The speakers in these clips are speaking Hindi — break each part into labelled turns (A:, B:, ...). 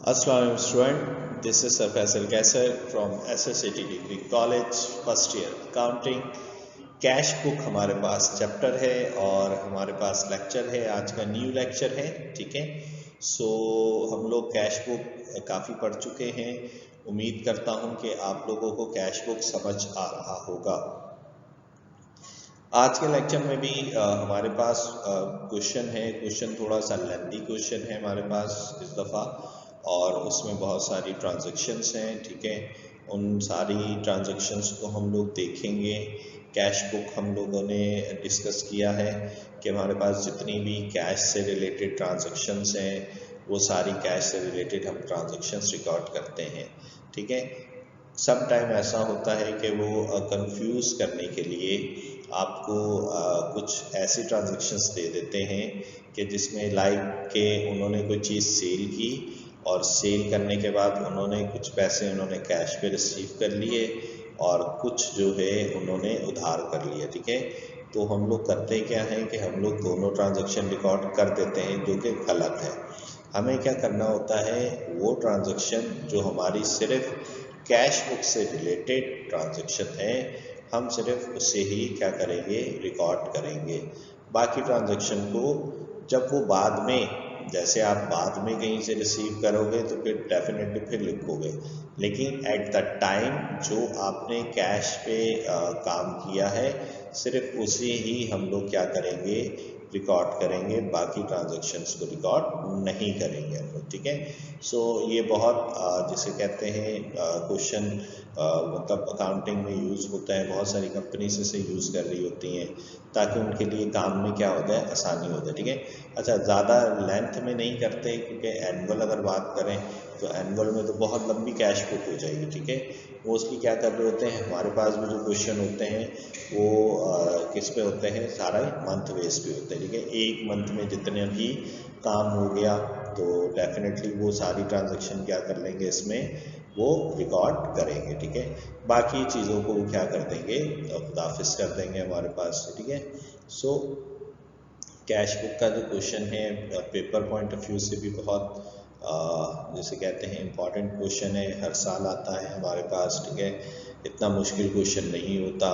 A: Assalamualaikum student, this is Sir Faisal Kaisar from SSAT Degree College first year accounting. Cash book हमारे पास चैप्टर है और हमारे पास लेक्चर है, आज का न्यू लेक्चर है। ठीक है, सो हम लोग कैश बुक काफ़ी पढ़ चुके हैं। उम्मीद करता हूं कि आप लोगों को कैश बुक समझ आ रहा होगा। आज के लेक्चर में भी हमारे पास क्वेश्चन है। क्वेश्चन थोड़ा सा लेंथी क्वेश्चन है हमारे पास इस दफ़ा, और उसमें बहुत सारी ट्रांजैक्शंस हैं। ठीक है, उन सारी ट्रांजैक्शंस को हम लोग देखेंगे। कैश बुक हम लोगों ने डिस्कस किया है कि हमारे पास जितनी भी कैश से रिलेटेड ट्रांजैक्शंस हैं वो सारी कैश से रिलेटेड हम ट्रांजैक्शंस रिकॉर्ड करते हैं। ठीक है, सम टाइम ऐसा होता है कि वो कंफ्यूज करने के लिए आपको कुछ ऐसी ट्रांजैक्शंस दे देते हैं कि जिसमें लाइक के उन्होंने कोई चीज़ सेल की और सेल करने के बाद उन्होंने कुछ पैसे उन्होंने कैश पे रिसीव कर लिए और कुछ जो है उन्होंने उधार कर लिया। ठीक है, तो हम लोग करते क्या है कि हम लोग दोनों ट्रांजैक्शन रिकॉर्ड कर देते हैं, जो कि गलत है। हमें क्या करना होता है, वो ट्रांजैक्शन जो हमारी सिर्फ कैश बुक से रिलेटेड ट्रांजैक्शन है, हम सिर्फ उसे ही क्या करेंगे, रिकॉर्ड करेंगे। बाकी ट्रांजैक्शन को जब वो बाद में, जैसे आप बाद में कहीं से रिसीव करोगे तो फिर डेफिनेटली फिर लिखोगे, लेकिन एट द टाइम जो आपने कैश पे काम किया है सिर्फ उसे ही हम लोग क्या करेंगे, रिकॉर्ड करेंगे। बाकी ट्रांजैक्शंस को रिकॉर्ड नहीं करेंगे हम लोग। ठीक है, सो ये बहुत जिसे कहते हैं क्वेश्चन मतलब अकाउंटिंग में यूज़ होता है। बहुत सारी कंपनीज इसे यूज़ कर रही होती हैं ताकि उनके लिए काम में क्या होता है, आसानी होता है। ठीक है, अच्छा ज़्यादा लेंथ में नहीं करते क्योंकि एनुअल अगर बात करें तो एनुअल में तो बहुत लंबी कैश बुक हो जाएगी। ठीक है, मोस्टली क्या कर रहे होते हैं, हमारे पास भी जो क्वेश्चन होते हैं वो किस पे होते हैं, सारा मंथ बेस पे होते हैं। ठीक है, एक मंथ में जितने भी काम हो गया तो डेफिनेटली वो सारी ट्रांजैक्शन क्या कर लेंगे, इसमें वो रिकॉर्ड करेंगे। ठीक है, बाकी चीज़ों को वो क्या कर देंगे, खुदाफिज कर देंगे हमारे पास से। ठीक है, सो कैश बुक का जो क्वेश्चन है पेपर पॉइंट ऑफ व्यू से भी बहुत जैसे कहते हैं इम्पॉर्टेंट क्वेश्चन है, हर साल आता है हमारे पास। ठीक है, इतना मुश्किल क्वेश्चन नहीं होता,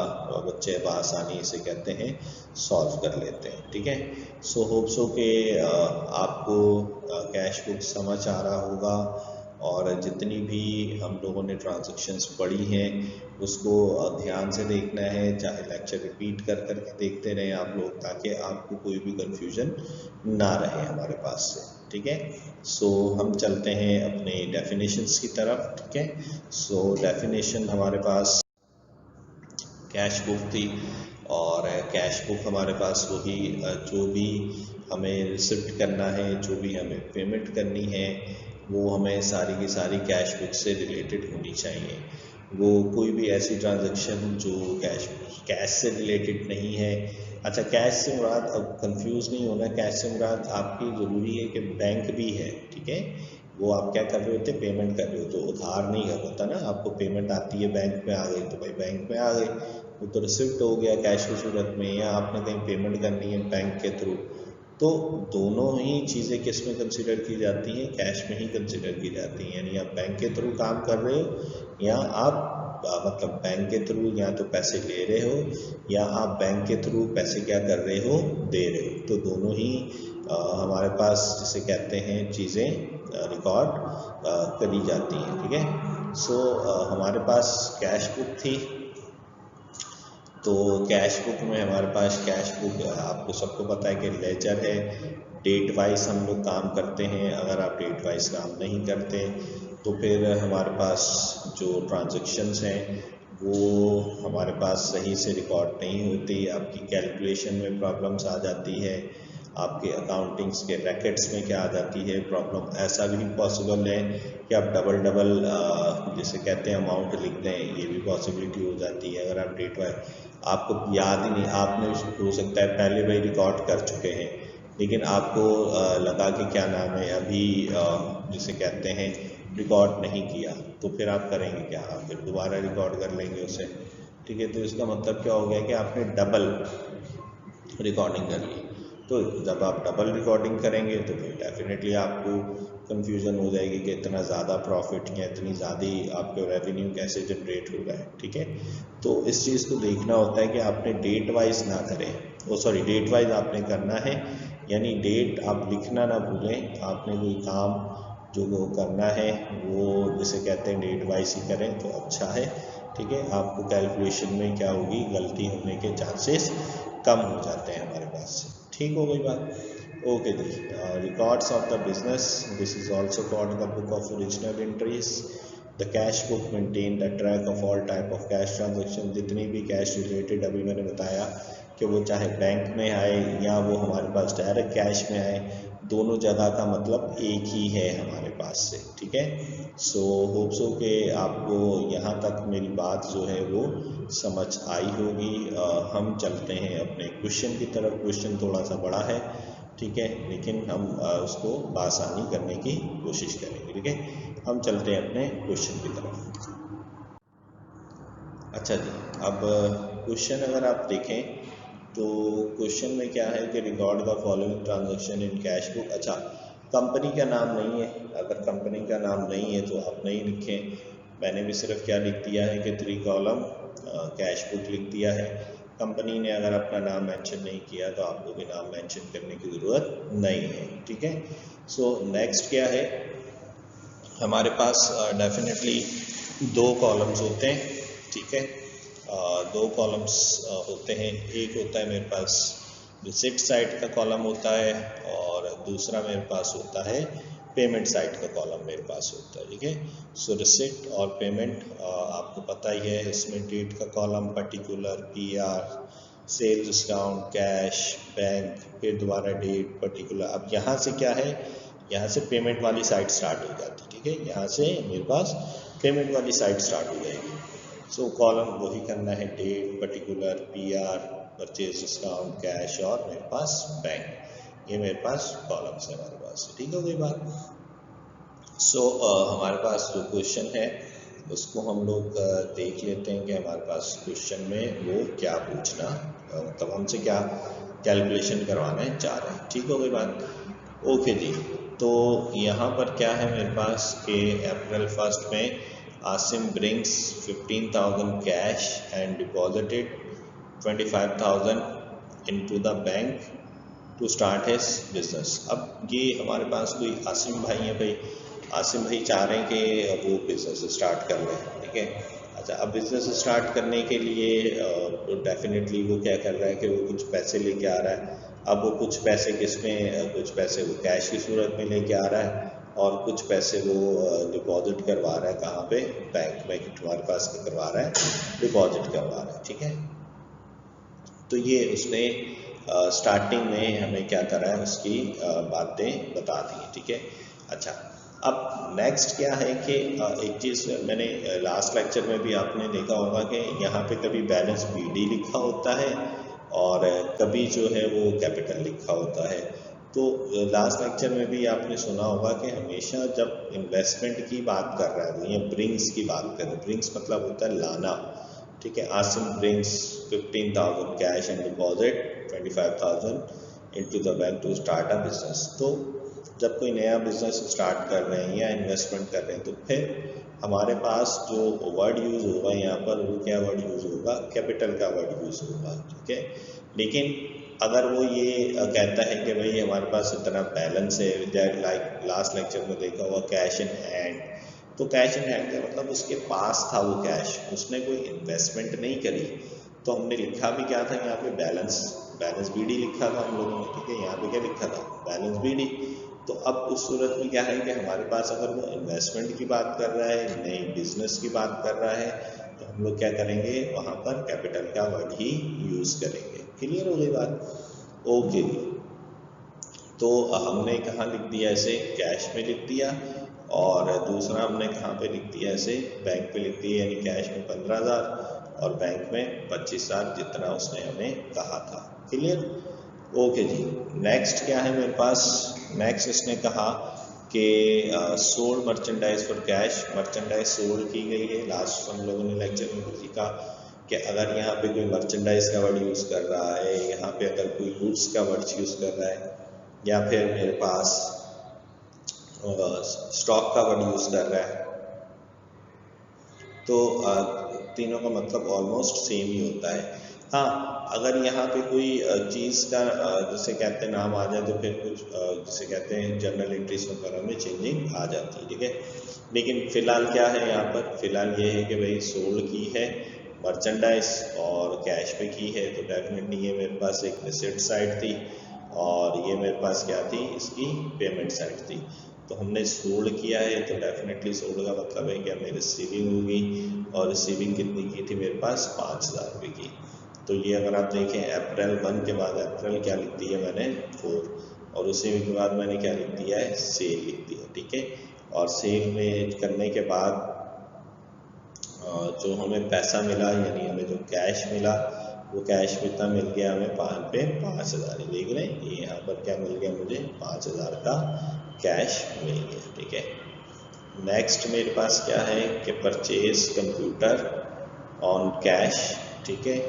A: बच्चे आसानी से कहते हैं सॉल्व कर लेते हैं। ठीक है, सो होप सो के आपको कैश बुक समझ आ रहा होगा और जितनी भी हम लोगों ने ट्रांजैक्शंस पढ़ी हैं उसको ध्यान से देखना है, चाहे लेक्चर रिपीट कर करके देखते रहें आप लोग, ताकि आपको कोई भी कंफ्यूजन ना रहे हमारे पास से। ठीक है, सो हम चलते हैं अपने डेफिनेशंस की तरफ। ठीक है, सो डेफिनेशन हमारे पास कैश बुक थी और कैश बुक हमारे पास वही जो भी हमें रिसिप्ट करना है, जो भी हमें पेमेंट करनी है, वो हमें सारी की सारी कैश बुक से रिलेटेड होनी चाहिए। वो कोई भी ऐसी ट्रांजैक्शन जो कैश से रिलेटेड नहीं है। अच्छा, कैश से मुराद, अब कंफ्यूज नहीं होना, कैश से मुराद आपकी ज़रूरी है कि बैंक भी है। ठीक है, वो आप क्या कर रहे होते, पेमेंट कर रहे हो, तो उधार नहीं कर होता ना, आपको पेमेंट आती है बैंक में आ गई तो भाई बैंक में आ गई, वो तो रिसिप्ट हो गया कैश की सूरत में, या आपने कहीं पेमेंट करनी है बैंक के थ्रू, तो दोनों ही चीज़ें किस में कंसिडर की जाती हैं, कैश में ही कंसिडर की जाती हैं। यानी आप बैंक के थ्रू काम कर रहे हो या आप मतलब बैंक के थ्रू या तो पैसे ले रहे हो या आप बैंक के थ्रू पैसे क्या कर रहे हो, दे रहे हो, तो दोनों ही हमारे पास जिसे कहते हैं चीज़ें रिकॉर्ड करी जाती हैं। ठीक है, सो हमारे पास कैश बुक थी, तो कैश बुक में हमारे पास कैश बुक आपको सबको पता है कि लेजर है, डेट वाइज हम लोग काम करते हैं। अगर आप डेट वाइज काम नहीं करते तो फिर हमारे पास जो ट्रांजैक्शंस हैं वो हमारे पास सही से रिकॉर्ड नहीं होती, आपकी कैलकुलेशन में प्रॉब्लम्स आ जाती है, आपके अकाउंटिंग्स के रैकेट्स में क्या आ जाती है प्रॉब्लम। ऐसा भी पॉसिबल है कि आप डबल जिसे कहते हैं अमाउंट लिख दें, ये भी पॉसिबिलिटी हो जाती है। अगर आप डेट वाइज आपको याद ही नहीं, आपने हो सकता है पहले वही रिकॉर्ड कर चुके हैं लेकिन आपको लगा कि क्या नाम है अभी जिसे कहते हैं रिकॉर्ड नहीं किया, तो फिर आप करेंगे क्या, आप फिर दोबारा रिकॉर्ड कर लेंगे उसे। ठीक है, तो इसका मतलब क्या हो गया कि आपने डबल रिकॉर्डिंग कर ली। तो जब आप डबल रिकॉर्डिंग करेंगे तो फिर डेफिनेटली आपको कंफ्यूजन हो जाएगी कि इतना ज़्यादा प्रॉफिट या इतनी ज़्यादा आपके रेवेन्यू कैसे जनरेट हो रहा है, ठीक है। तो इस चीज़ को देखना होता है कि आपने डेट वाइज ना करें, डेट वाइज आपने करना है, यानी डेट आप लिखना ना भूलें। आपने कोई काम जो वो करना है वो जिसे कहते हैं डेट वाइज ही करें तो अच्छा है, ठीक है। आपको कैलकुलेशन में क्या होगी, गलती होने के चांसेस कम हो जाते हैं हमारे पास से, ठीक हो गई बात। ओके जी, records of the business, this is also called the book of original entries. The cash book maintain the track of all type of cash transaction. जितनी भी कैश रिलेटेड अभी मैंने बताया कि वो चाहे बैंक में आए या वो हमारे पास डायरेक्ट कैश में आए, दोनों जगह का मतलब एक ही है हमारे पास से, ठीक है। सो होप सो कि आपको यहाँ तक मेरी बात जो है वो समझ आई होगी। हम चलते हैं अपने क्वेश्चन की तरफ। क्वेश्चन थोड़ा सा बड़ा है, ठीक है, लेकिन हम उसको आसानी करने की कोशिश करेंगे, ठीक है। हम चलते हैं अपने क्वेश्चन की तरफ। अच्छा जी, अब क्वेश्चन अगर आप देखें तो क्वेश्चन में क्या है कि record the following transaction in cash book. अच्छा, कंपनी का नाम नहीं है, अगर कंपनी का नाम नहीं है तो आप नहीं लिखें। मैंने भी सिर्फ क्या लिख दिया है कि 3 कॉलम कैश बुक लिख दिया है। कंपनी ने अगर अपना नाम मेंशन नहीं किया तो आपको भी नाम मेंशन करने की ज़रूरत नहीं है, ठीक है। सो नेक्स्ट क्या है, हमारे पास डेफिनेटली 2 कॉलम्स होते हैं, ठीक है। 2 कॉलम्स होते हैं। एक होता है मेरे पास रिसिप्ट साइड का कॉलम होता है और दूसरा मेरे पास होता है पेमेंट साइड का कॉलम मेरे पास होता है, ठीक है। सो रिसिप्ट और पेमेंट आपको पता ही है, इसमें डेट का column, particular, PR, sales discount, cash, bank, फिर दोबारा डेट, पर्टिकुलर। अब यहाँ से क्या है, यहाँ से पेमेंट वाली साइड स्टार्ट हो जाती है, ठीक है। यहाँ से मेरे पास पेमेंट वाली साइड स्टार्ट हो जाएगी। सो कॉलम वही करना है, date, particular, PR, purchase discount, cash और मेरे पास बैंक। ये मेरे पास कॉलम्स है हमारे पास, ठीक हो गई बात। सो हमारे पास जो क्वेश्चन है उसको हम लोग देख लेते हैं कि हमारे पास क्वेश्चन में वो क्या पूछना, मतलब हमसे क्या कैलकुलेशन करवाना चाह रहे हैं, ठीक हो गई बात। ओके जी, तो यहाँ पर क्या है मेरे पास कि अप्रैल 1 में Asim brings 15,000 cash and deposited 25,000 into the bank to start his business. अब ये हमारे पास कोई आसिम भाई है, भाई आसिम भाई चाह रहे हैं कि वो बिजनेस स्टार्ट कर लें, ठीक है। अच्छा, अब बिजनेस स्टार्ट करने के लिए डेफिनेटली वो क्या कर रहा है कि वो कुछ पैसे लेके आ रहा है। अब वो कुछ पैसे किस में, कुछ पैसे वो कैश की सूरत में लेके आ रहा है और कुछ पैसे वो डिपॉजिट करवा रहा है, कहाँ पे, बैंक में तुम्हारे पास करवा रहा है, डिपॉजिट करवा रहा है, ठीक है। तो ये उसने स्टार्टिंग में हमें क्या करा है, उसकी बातें बता दी है, ठीक है। अच्छा, अब नेक्स्ट क्या है कि एक चीज़ मैंने लास्ट लेक्चर में भी आपने देखा होगा कि यहाँ पे कभी बैलेंस बीडी लिखा होता है और कभी जो है वो कैपिटल लिखा होता है। तो लास्ट लेक्चर में भी आपने सुना होगा कि हमेशा जब इन्वेस्टमेंट की बात कर रहा है, ये ब्रिंग्स की बात कर रहे हैं, ब्रिंग्स मतलब होता है लाना, ठीक है। Asim brings 15,000 cash and deposit 25,000 into the bank to start a business. तो जब कोई नया बिजनेस स्टार्ट कर रहे हैं या इन्वेस्टमेंट कर रहे हैं तो फिर हमारे पास जो वर्ड यूज़ होगा यहाँ पर, वो क्या वर्ड यूज़ होगा, कैपिटल का वर्ड यूज़ होगा, ठीक है। लेकिन अगर वो ये कहता है कि भाई हमारे पास इतना बैलेंस है, लाइक लास्ट लेक्चर में देखा हुआ कैश इन हैंड, तो कैश इन हैंड का मतलब उसके पास था वो कैश, उसने कोई इन्वेस्टमेंट नहीं करी। तो हमने लिखा भी क्या था यहाँ पे, बैलेंस बीडी लिखा था हम लोगों ने, ठीक है। यहाँ पे क्या लिखा था, बैलेंस बीडी। तो अब उस सूरत में क्या है कि हमारे पास अगर वो इन्वेस्टमेंट की बात कर रहा है, नई बिजनेस की बात कर रहा है, तो हम लोग क्या करेंगे, वहाँ पर कैपिटल का वर्ड ही यूज़ करेंगे। क्लियर हो गई बात। ओके, तो हमने कहाँ लिख दिया, ऐसे कैश में लिख दिया और दूसरा हमने कहाँ पे लिख दिया, ऐसे बैंक पे लिख दिया, यानी कैश में 15,000 और बैंक में 25,000 जितना उसने हमें कहा था। क्लियर। ओके जी, नेक्स्ट क्या है मेरे पास, नेक्स्ट इसने कहा कि sold merchandise for cash, merchandise sold की गई है। लास्ट हम लोगों ने लेक्चर में भी सीखा कि अगर यहाँ पे कोई मर्चेंडाइज का वर्ड यूज़ कर रहा है, यहाँ पे अगर कोई गुड्स का वर्ड यूज़ कर रहा है, या फिर मेरे पास स्टॉक का वर्ड यूज़ कर रहा है, तो तीनों का मतलब ऑलमोस्ट सेम ही होता है। हाँ, अगर यहाँ पे कोई चीज़ का जैसे कहते हैं नाम आ जाए तो फिर कुछ जिसे कहते हैं जर्नल एंट्रीज वगैरह में चेंजिंग आ जाती है, ठीक है। लेकिन फ़िलहाल क्या है यहाँ पर, फ़िलहाल ये है कि भाई सोल्ड की है मर्चेंडाइज और कैश पे की है, तो डेफिनेटली ये मेरे पास एक रिसिप्ट साइड थी और ये मेरे पास क्या थी, इसकी पेमेंट साइड थी। तो हमने सोल्ड किया है तो डेफिनेटली सोल्ड का मतलब है कि हमें रिसीविंग होगी, और रिसीविंग कितनी की थी मेरे पास, 5,000 रुपये की। तो ये अगर आप देखें अप्रैल 1 के बाद अप्रैल क्या लिख दिया मैंने 4, और उसी के बाद मैंने क्या लिख दिया है, सेल लिख दिया, ठीक है। और सेल में करने के बाद जो हमें पैसा मिला, यानी हमें जो कैश मिला, वो कैश कितना मिल गया हमें, 5,000। देख रहे हैं ये यहाँ पर क्या मिल गया मुझे, 5,000 का कैश मिल गया, ठीक है। नेक्स्ट मेरे पास क्या है कि परचेज कंप्यूटर ऑन कैश, ठीक है।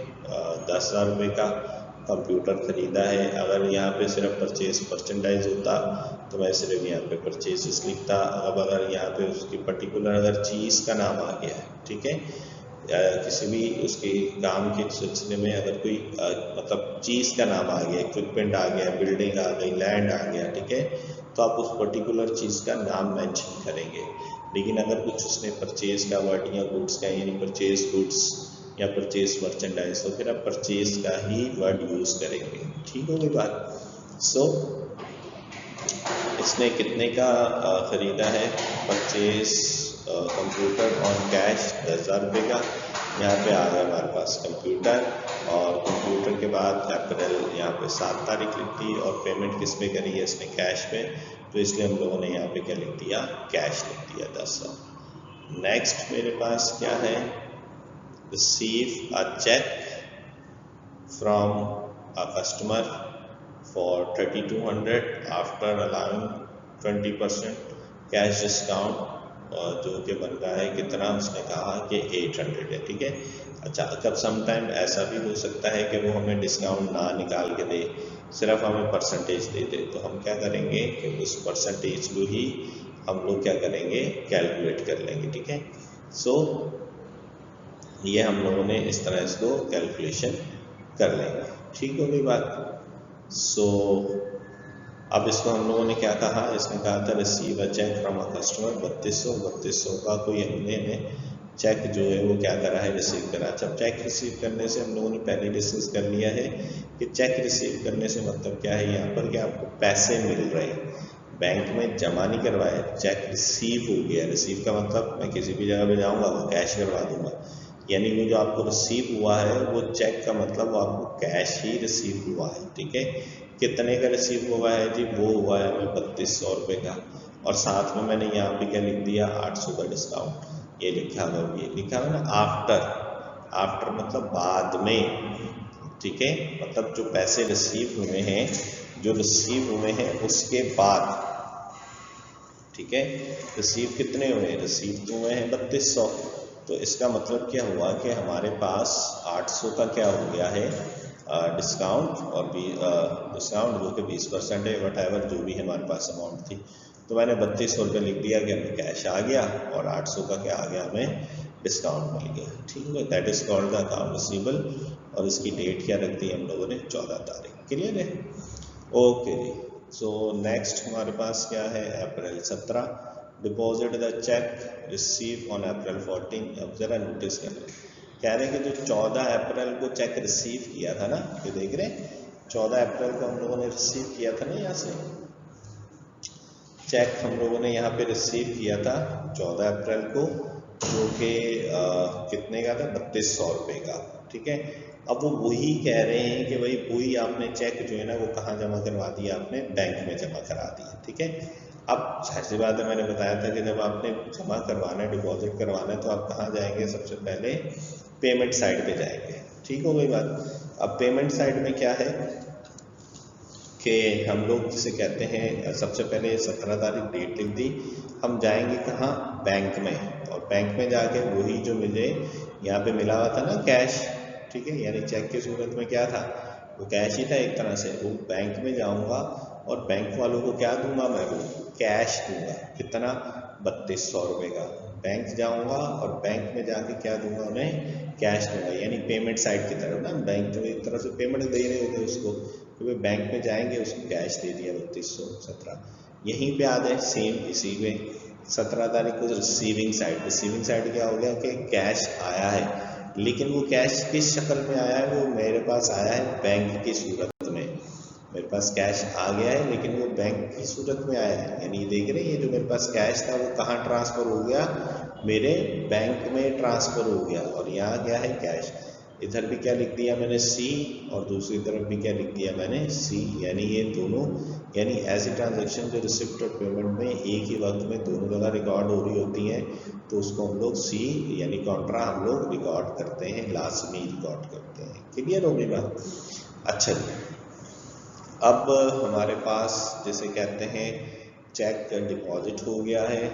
A: 10,000 रुपये का कंप्यूटर ख़रीदा है। अगर यहाँ पे सिर्फ परचेज मर्चेंडाइज होता तो मैं सिर्फ यहाँ पे परचेजेस लिखता। अब अगर यहाँ पे उसकी पर्टिकुलर अगर चीज़ का नाम आ गया है, ठीक है, या किसी भी उसके काम के सिलसिले में अगर कोई मतलब चीज़ का नाम आ गया, इक्विपमेंट आ गया, बिल्डिंग आ गई, लैंड आ गया, ठीक है, तो आप उस पर्टिकुलर चीज़ का नाम मेंशन करेंगे। लेकिन अगर कुछ उसने परचेज का वर्ड या गुड्स का, यानी परचेज गुड्स या परचेज मर्चेंडाइज, तो फिर आप परचेज का ही वर्ड यूज़ करेंगे, ठीक हो गई बात। सो इसने कितने का ख़रीदा है, परचेज कंप्यूटर ऑन कैश 10,000 रुपये का। यहाँ पे आ गया हमारे पास कंप्यूटर, और कंप्यूटर के बाद अप्रैल यहाँ पे 7 तारीख लिख दी, और पेमेंट किस पे करी है इसने, कैश पे, तो इसलिए हम लोगों ने यहाँ पे क्या लिख दिया, कैश लिख दिया 10,000। नेक्स्ट मेरे पास क्या है, receive a cheque from a customer for 3,200 after allowing 20% cash discount, जो कि बन रहा है कितना, उसने कहा कि 800 है, ठीक है। अच्छा, कब समटाइम ऐसा भी हो सकता है कि वो हमें डिस्काउंट ना निकाल के दे, सिर्फ हमें परसेंटेज दे दे, तो हम क्या करेंगे कि उस परसेंटेज को ही हम लोग क्या करेंगे, कैलकुलेट कर लेंगे, ठीक है। सो ये हम लोगों ने इस तरह इसको कैलकुलेशन कर लेंगे, ठीक हो गई बात। सो अब इसको हम लोगों ने क्या कहा, इसने कहा था receive a cheque from a customer 3200 का कोई हमने चेक जो है वो क्या करा है, रिसीव करा। जब चेक रिसीव करने से हम लोगों ने पहले डिस्कस कर लिया है कि चेक रिसीव करने से मतलब क्या है यहाँ पर, कि आपको पैसे मिल रहे हैं, बैंक में जमा नहीं करवाया, चेक रिसीव हो गया। रिसीव का मतलब मैं किसी भी जगह पे जाऊँगा वो कैश करवा दूँगा, यानी वो जो आपको रिसीव हुआ है वो चेक का मतलब वो आपको कैश ही रिसीव हुआ है, ठीक है। कितने का रिसीव हुआ है जी, वो हुआ है हमें 3200 रुपये का, और साथ में मैंने यहाँ पे क्या लिख दिया, 800 का डिस्काउंट, ये लिखा हुआ, ये लिखा हुआ ना आफ्टर, आफ्टर मतलब बाद में, ठीक है, मतलब जो पैसे रिसीव हुए हैं, जो रिसीव हुए हैं उसके बाद, ठीक है। रिसीव कितने हुए, रिसीव तो हुए हैं 3200, तो इसका मतलब क्या हुआ कि हमारे पास 800 का क्या हो गया है डिस्काउंट, और डिस्काउंट जो कि 20% है, वट एवर जो भी हमारे पास अमाउंट थी, तो मैंने 3200 रुपये लिख दिया कि हमें कैश आ गया, और 800 का क्या आ गया, हमें डिस्काउंट मिल गया, ठीक है। That is called the account receivable, और इसकी डेट क्या रख दी हम लोगों ने, 14 तारीख, क्लियर है, ओके जी। सो नेक्स्ट हमारे पास क्या है, अप्रैल 17, deposit the check receive on April 14। अब ज़रा नोटिस कर रहे हैं, कह रहे हैं कि जो 14 अप्रैल को चेक रिसीव किया था ना, ये देख रहे हैं 14 अप्रैल को हम लोगों ने रिसीव किया था ना, यहाँ से चेक हम लोगों ने यहाँ पे रिसीव किया था 14 अप्रैल को, जो कि कितने का था, 3200 रुपये का, ठीक है। अब वो वही कह रहे हैं कि भाई वही आपने चेक जो है ना वो कहाँ जमा करवा दिया, आपने बैंक में जमा करा दिया, ठीक है। अब जाहिर सी बात है, मैंने बताया था कि जब आपने जमा करवाना है, डिपॉजिट करवाना है, तो आप कहाँ जाएंगे, सबसे पहले पेमेंट साइड पे जाएंगे, ठीक हो गई बात। अब पेमेंट साइड में क्या है कि हम लोग जिसे कहते हैं, सबसे पहले 17 तारीख डेट लिख दी, हम जाएंगे कहाँ, बैंक में, और बैंक में जाके वही जो मुझे यहाँ पे मिला हुआ था ना कैश, ठीक है, यानी चेक की सूरत में क्या था, वो कैश ही था एक तरह से। वो बैंक में जाऊंगा और बैंक वालों को क्या दूंगा, मैं वो कैश दूंगा, कितना, 3200 रुपये का। बैंक जाऊंगा और बैंक में जाके क्या दूंगा, उन्हें कैश दूंगा, यानी पेमेंट साइड की तरफ ना, बैंक तो एक तरह से पेमेंट दे रहे होते उसको, तो वे बैंक में जाएंगे, उसको कैश दे दिया 3217। यहीं पे आ जाए सेम इसी में 17 तारीख को रिसीविंग साइड। रिसीविंग साइड क्या हो गया कि कैश आया है, लेकिन वो कैश किस शक्ल में आया है, वो मेरे पास आया है बैंक की सूरत में। मेरे पास कैश आ गया है लेकिन वो बैंक की सूरत में आया है, यानी देख रहे हैं ये जो मेरे पास कैश था वो कहाँ ट्रांसफ़र हो गया, मेरे बैंक में ट्रांसफ़र हो गया। और यहाँ क्या है, कैश। इधर भी क्या लिख दिया मैंने, सी, और दूसरी तरफ भी क्या लिख दिया मैंने, सी, यानी ये दोनों, यानी ऐसी ट्रांजैक्शन जो रिसिप्ट और पेमेंट में एक ही वक्त में दोनों जगह रिकॉर्ड हो रही होती हैं, तो उसको हम लोग सी यानी कॉन्ट्रा हम लोग रिकॉर्ड करते हैं, लाजमी रिकॉर्ड करते हैं। क्लियर हो गई बात? अच्छा जी, अब हमारे पास जैसे कहते हैं चेक डिपॉजिट हो गया है।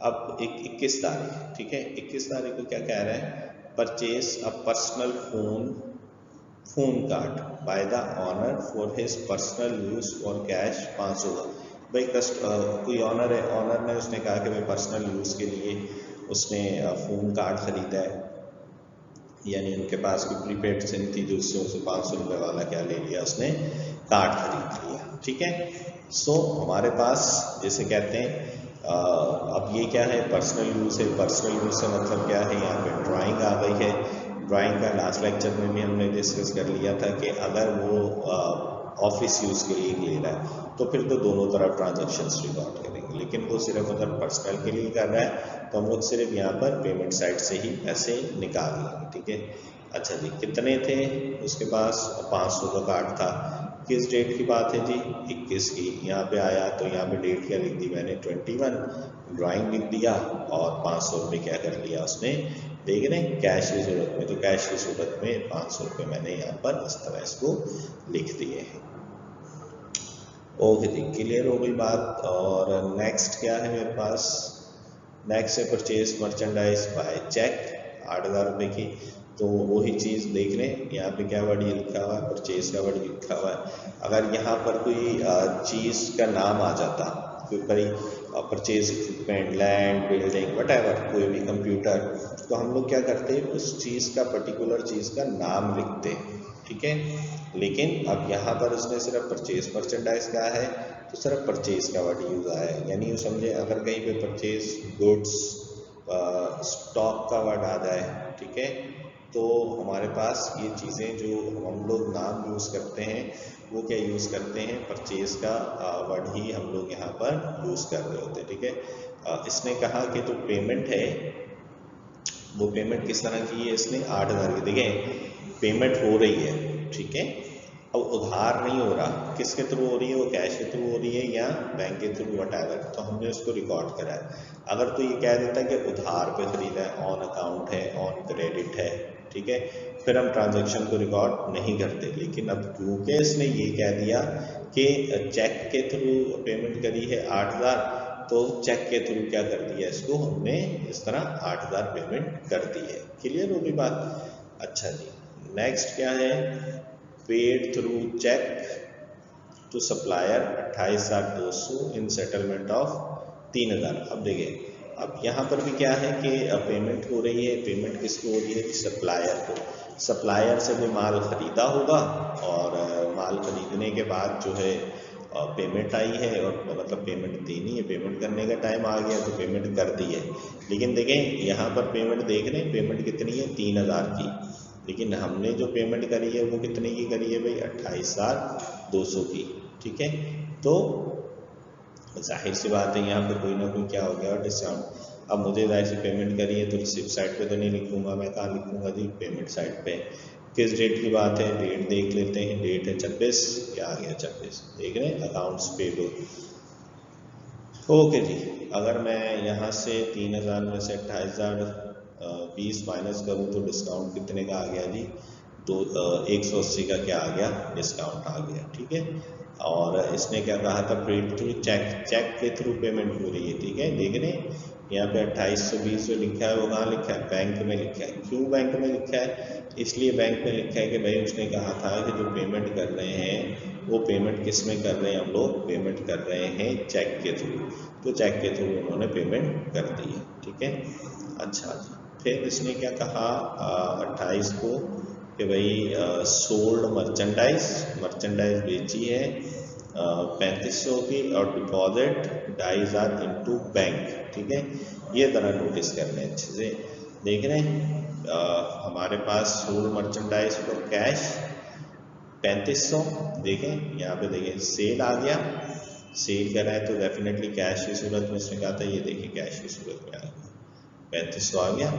A: अब 21 तारीख, ठीक है, 21 तारीख को क्या कह रहा है, purchase a personal phone card by the owner for his personal use for cash 500 का। भाई कोई ऑनर है, ऑनर ने उसने कहा कि भाई पर्सनल यूज़ के लिए उसने फ़ोन कार्ड ख़रीदा है, यानी उनके पास कोई प्रीपेड सिम थी जो उससे 500 रुपये वाला क्या ले लिया, उसने कार्ड खरीद लिया, ठीक है। सो हमारे पास जैसे कहते हैं अब ये क्या है, पर्सनल यूज़ है। पर्सनल यूज़ से मतलब क्या है, यहाँ पे ड्राइंग आ गई है। ड्राइंग का लास्ट लेक्चर में भी हमने डिस्कस कर लिया था कि अगर वो ऑफिस यूज़ के लिए ले रहा है तो फिर तो दोनों तरफ ट्रांजैक्शंस रिकॉर्ड करेंगे, लेकिन वो सिर्फ अगर पर्सनल के लिए कर रहा है तो हम लोग सिर्फ यहाँ पर पेमेंट साइड से ही पैसे निकाल लेंगे, ठीक है। अच्छा जी, कितने थे उसके पास, 500 का कार्ड था। किस डेट की बात है जी, 21 की। यहाँ पे आया तो यहाँ पे डेट क्या लिख दी मैंने, 21, ड्राइंग लिख दिया और 500 रुपये क्या कर लिया उसने, देख रहे हैं, कैश की सूरत में। तो कैश की सूरत में 500 रुपये मैंने यहाँ पर इस तरह इसको लिख दिए हैं। ओके जी, क्लियर हो गई बात। और नेक्स्ट क्या है मेरे पास, नेक्स्ट है परचेज मर्चेंडाइज बाय चेक 8000 रुपये की। तो वही चीज़ देख लें, यहाँ पे क्या वर्ड ये लिखा हुआ है, परचेज का वर्ड लिखा हुआ है। अगर यहाँ पर कोई चीज़ का नाम आ जाता, कोई purchase equipment, land, building, whatever, कोई भी कंप्यूटर, तो हम लोग क्या करते हैं, उस चीज़ का, पर्टिकुलर चीज़ का नाम लिखते हैं, ठीक है। लेकिन अब यहाँ पर उसने सिर्फ परचेज मर्चेंडाइज कहा है तो सिर्फ परचेज का वर्ड यूज़ आया है, यानी यूँ समझे अगर कहीं पे परचेज गुड्स स्टॉक का वर्ड आ जाए, ठीक है, तो हमारे पास ये चीज़ें जो हम लोग नाम यूज़ करते हैं वो क्या यूज़ करते हैं, परचेज का वर्ड ही हम लोग यहाँ पर यूज़ कर रहे होते हैं, ठीक है। इसने कहा कि जो पेमेंट है वो पेमेंट किस तरह की है, इसने 8000 की, देखें पेमेंट हो रही है, ठीक है। अब उधार नहीं हो रहा, किसके थ्रू हो रही है, वो कैश के थ्रू हो रही है या बैंक के थ्रू, वटएवर, तो हमने उसको रिकॉर्ड करा है। अगर तो ये कह देता है कि उधार पे खरीदा है, ऑन अकाउंट है, ऑन क्रेडिट है, ठीक है, फिर हम ट्रांजैक्शन को रिकॉर्ड नहीं करते। लेकिन अब क्योंकि इसने ये कह दिया कि चेक के थ्रू पेमेंट करी है 8000, तो चेक के थ्रू क्या कर दिया, इसको हमने इस तरह 8000 पेमेंट कर दी है। क्लियर होगी बात? अच्छा जी, नेक्स्ट क्या है, paid through cheque to supplier 28,200 in settlement of 3000। अब देखिए, अब यहाँ पर भी क्या है कि पेमेंट हो रही है, पेमेंट किसको हो रही है, सप्लायर को। सप्लायर से भी माल ख़रीदा होगा और माल ख़रीदने के बाद जो है पेमेंट आई है, और मतलब पेमेंट देनी है, पेमेंट करने का टाइम आ गया तो पेमेंट कर दी है। लेकिन देखें यहाँ पर पेमेंट देख रहे हैं, पेमेंट कितनी है, 3000 की, लेकिन हमने जो पेमेंट करी है वो कितने की करी है भाई, 28,200 की, ठीक है। तो जाहिर सी बात है यहाँ पे कोई ना कोई क्या हो गया, डिस्काउंट। अब मुझे जाहिर से पेमेंट करी है तो रिसिप्ट साइड पे तो नहीं लिखूंगा, मैं कहाँ लिखूंगा जी, पेमेंट साइड पे। किस डेट की बात है, डेट देख लेते हैं, डेट है 26, क्या आ गया 26, देख रहे हैं, अकाउंट्स पेबल। ओके जी, अगर मैं यहाँ से 3000 में से 28,020 माइनस करूँ तो डिस्काउंट कितने का आ गया जी, तो 180 का क्या आ गया, डिस्काउंट आ गया, ठीक है। और इसने क्या कहा था, पेड थ्रू चेक, चेक के थ्रू पेमेंट हो रही है, ठीक है, देख रहे हैं। यहाँ पे 2820 जो लिखा है वो कहाँ लिखा है, बैंक में लिखा है। क्यों बैंक में लिखा है, इसलिए बैंक में लिखा है कि भाई उसने कहा था कि जो पेमेंट कर रहे हैं वो पेमेंट किस में कर रहे हैं, हम लोग पेमेंट कर रहे हैं चेक के थ्रू, तो चेक के थ्रू उन्होंने पेमेंट कर दी है, ठीक है। अच्छा जी, फिर इसने क्या कहा 28 को कि भाई सोल्ड मर्चेंडाइज बेची है 3500 की और डिपॉजिट 2500 इनटू बैंक, ठीक है। ये तरह नोटिस करना है अच्छे से, देख रहे हैं हमारे पास सोल्ड मर्चेंडाइज फॉर कैश 3500, देखें यहाँ पे देखें सेल आ गया, सेल करा है तो डेफिनेटली कैश की सूरत में इसने कहा था, ये देखिए कैश की सूरत में आ गया 3500 आ गया।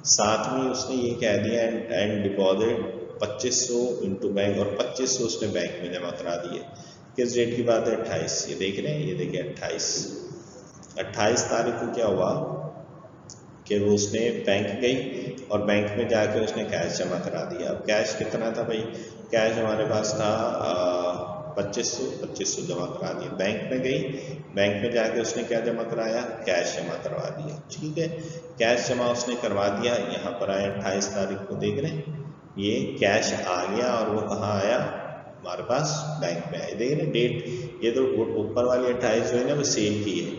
A: साथ में उसने ये कह दिया एंड डिपॉजिट 2500 इनटू बैंक, और 2500 उसने बैंक में जमा करा दिए। किस डेट की बात है, 28, ये देख रहे हैं, ये देखिए 28 तारीख को क्या हुआ कि वो उसने बैंक गई और बैंक में जाके उसने कैश जमा करा दिया। अब कैश कितना था भाई, कैश हमारे पास था 2500 जमा करा दिया। बैंक में गई, बैंक में जाके उसने क्या जमा कराया, कैश जमा करवा दिया, ठीक है। कैश जमा उसने करवा दिया, यहाँ पर आया 28 तारीख को, देख रहे हैं ये कैश आ गया और वो कहाँ आया, हमारे पास बैंक में आया, देख रहे डेट, ये तो ऊपर वाली 28 जो है ना वो सेल की है,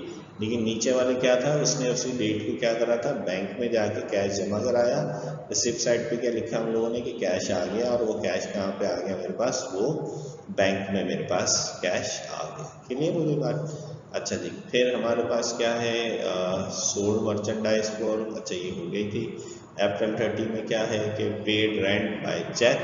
A: लेकिन नीचे वाले क्या था, उसने उसी डेट को क्या करा था, बैंक में जाके कैश जमा कराया। रिसिप्ट साइड पे क्या लिखा हम लोगों ने कि कैश आ गया, और वो कैश कहाँ पे आ गया मेरे पास, वो बैंक में मेरे पास कैश आ गया। क्लियर हो गई बात। अच्छा जी, फिर हमारे पास क्या है सोल्ड मर्चेंडाइज फॉर, अच्छा ये हो गई थी। अप्रैल 30 में क्या है कि पेड रेंट बाय चेक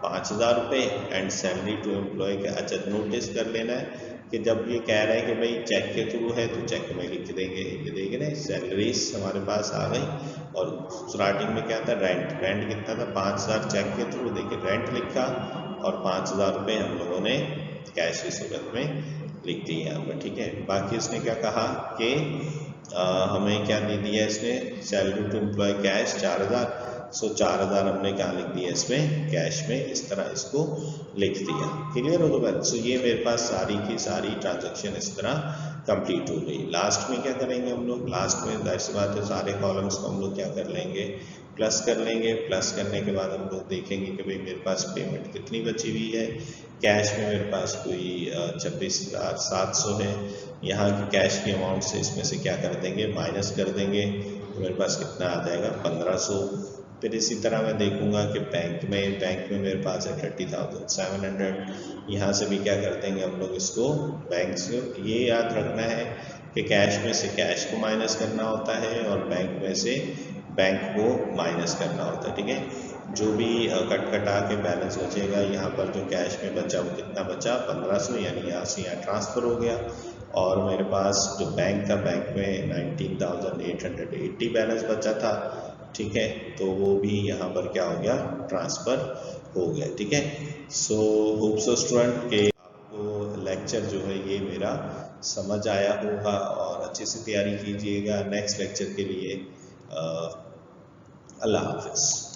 A: 5000 रुपये एंड सैलरी टू एम्प्लॉय का। अच्छा नोटिस कर लेना है कि जब ये कह रहे हैं कि भाई चेक के थ्रू है तो चेक में लिख देंगे, ये देंगे ना सैलरीज हमारे पास आ गई, और स्टार्टिंग में क्या था रेंट कितना था 5000 चेक के थ्रू, देखिए रेंट लिखा और 5000 रुपये हम लोगों ने कैश की सूरत में लिख दिए यहाँ पर, ठीक है। बाकी इसने क्या कहा कि हमें क्या दे दिया इसने, सैलरी टू एम्प्लॉय कैश 4000, सो 4000 हमने क्या लिख दिया इसमें कैश में, इस तरह इसको लिख दिया। क्लियर हो गया। सो ये मेरे पास सारी की सारी ट्रांजैक्शन इस तरह कंप्लीट हो गई। लास्ट में क्या करेंगे हम लोग, लास्ट में जाहिर सी बात है सारे कॉलम्स को हम लोग क्या कर लेंगे, प्लस कर लेंगे। प्लस करने के बाद हम लोग देखेंगे कि भाई मेरे पास पेमेंट कितनी बची हुई है। कैश में मेरे पास कोई 26,700 है, यहाँ की कैश की अमाउंट से इसमें से क्या कर देंगे, माइनस कर देंगे, तो मेरे पास कितना आ जाएगा 1500। फिर इसी तरह मैं देखूंगा कि बैंक में मेरे पास है 30,700, यहाँ से भी क्या कर देंगे हम लोग इसको, बैंक से ये याद रखना है कि कैश में से कैश को माइनस करना होता है और बैंक में से बैंक को माइनस करना होता है, ठीक है। जो भी कटा के बैलेंस बचेगा, यहाँ पर जो कैश में बचा वो कितना बचा 1500, यानी यहाँ से यहाँ ट्रांसफ़र हो गया। और मेरे पास जो बैंक था, बैंक में 19,880 बैलेंस बचा था, ठीक है, तो वो भी यहाँ पर क्या हो गया, ट्रांसफ़र हो गया, ठीक है। सो होप सो स्टूडेंट के आपको लेक्चर जो है ये मेरा समझ आया होगा, और अच्छे से तैयारी कीजिएगा नेक्स्ट लेक्चर के लिए। अल्लाह हाफिज़।